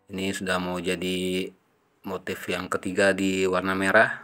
Ini sudah mau jadi motif yang ketiga di warna merah.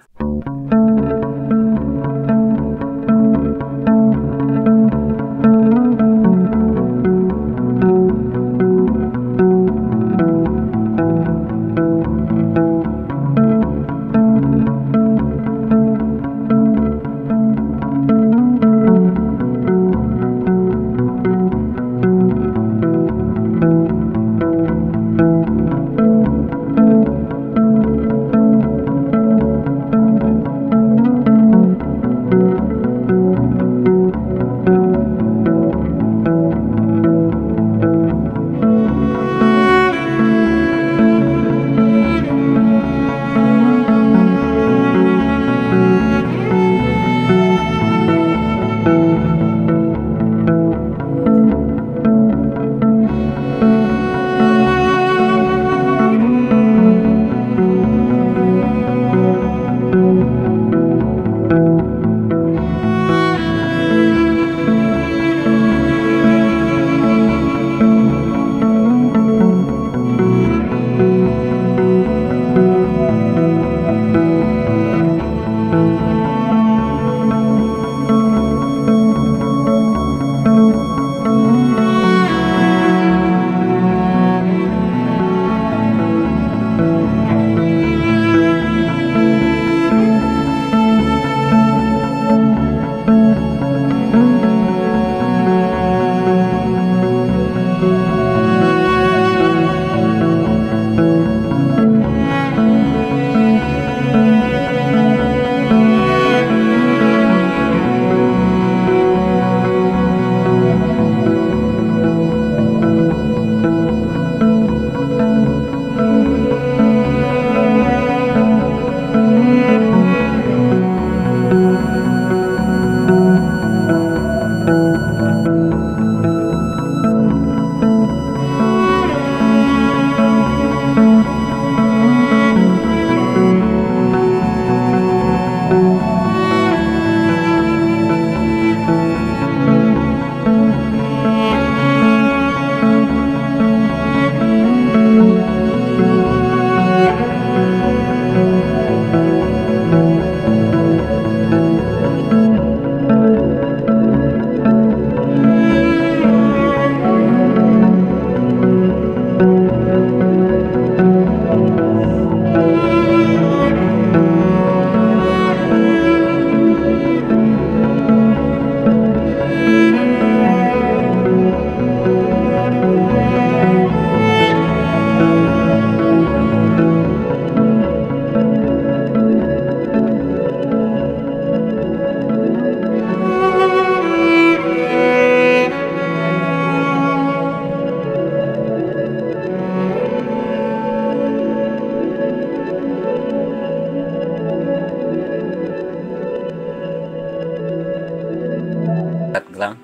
Gelang.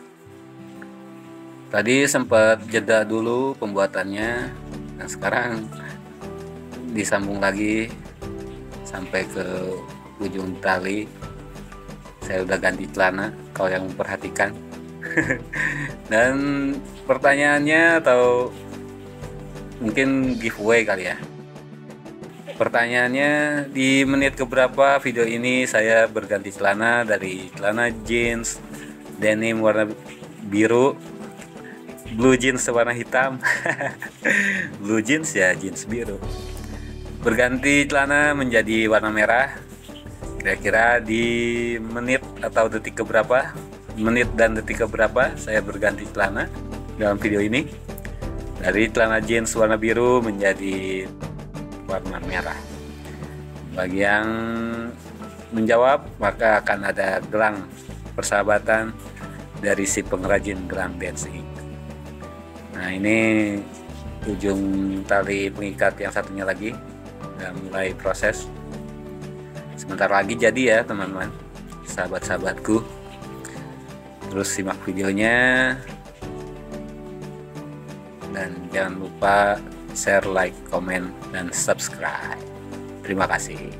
Tadi sempat jeda dulu pembuatannya, nah sekarang disambung lagi sampai ke ujung tali. Saya udah ganti celana kalau yang memperhatikan. Dan pertanyaannya atau mungkin giveaway kali ya. Pertanyaannya, di menit keberapa video ini saya berganti celana dari celana jeans denim warna biru, blue jeans warna hitam, blue jeans ya jeans biru, berganti celana menjadi warna merah. Kira-kira di menit atau detik keberapa, menit dan detik keberapa saya berganti celana dalam video ini, dari celana jeans warna biru menjadi warna merah. Bagi yang menjawab maka akan ada gelang persahabatan dari si pengrajin gelang dancing. Nah, ini ujung tali pengikat yang satunya lagi udah mulai proses. Sebentar lagi jadi ya teman-teman, sahabat-sahabatku. Terus simak videonya dan jangan lupa share, like, komen, dan subscribe. Terima kasih.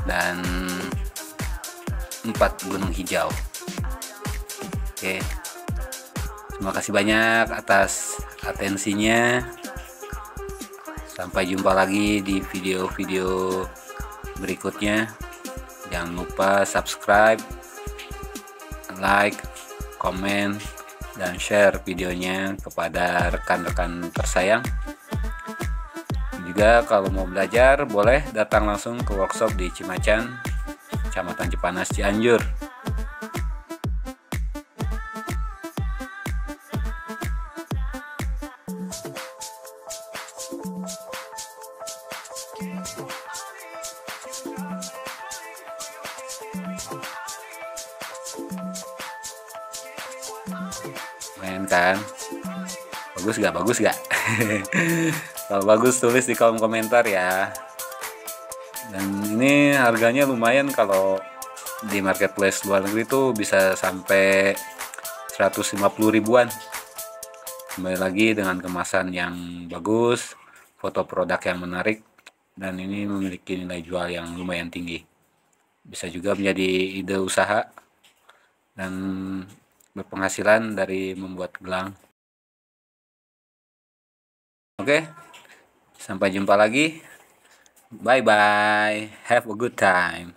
dan 4 gunung hijau. Oke, terima kasih banyak atas atensinya. Sampai jumpa lagi di video-video berikutnya. Jangan lupa subscribe, like, komen, dan share videonya kepada rekan-rekan tersayang. Juga kalau mau belajar boleh datang langsung ke workshop di Cimacan, Kecamatan Cipanas, Cianjur. Main kan? Bagus gak? Bagus gak? Kalau bagus tulis di kolom komentar ya. Dan ini harganya lumayan, kalau di marketplace luar negeri tuh bisa sampai 150 ribuan. Kembali lagi dengan kemasan yang bagus, foto produk yang menarik, dan ini memiliki nilai jual yang lumayan tinggi. Bisa juga menjadi ide usaha dan berpenghasilan dari membuat gelang. Oke, sampai jumpa lagi. Bye bye. Have a good time.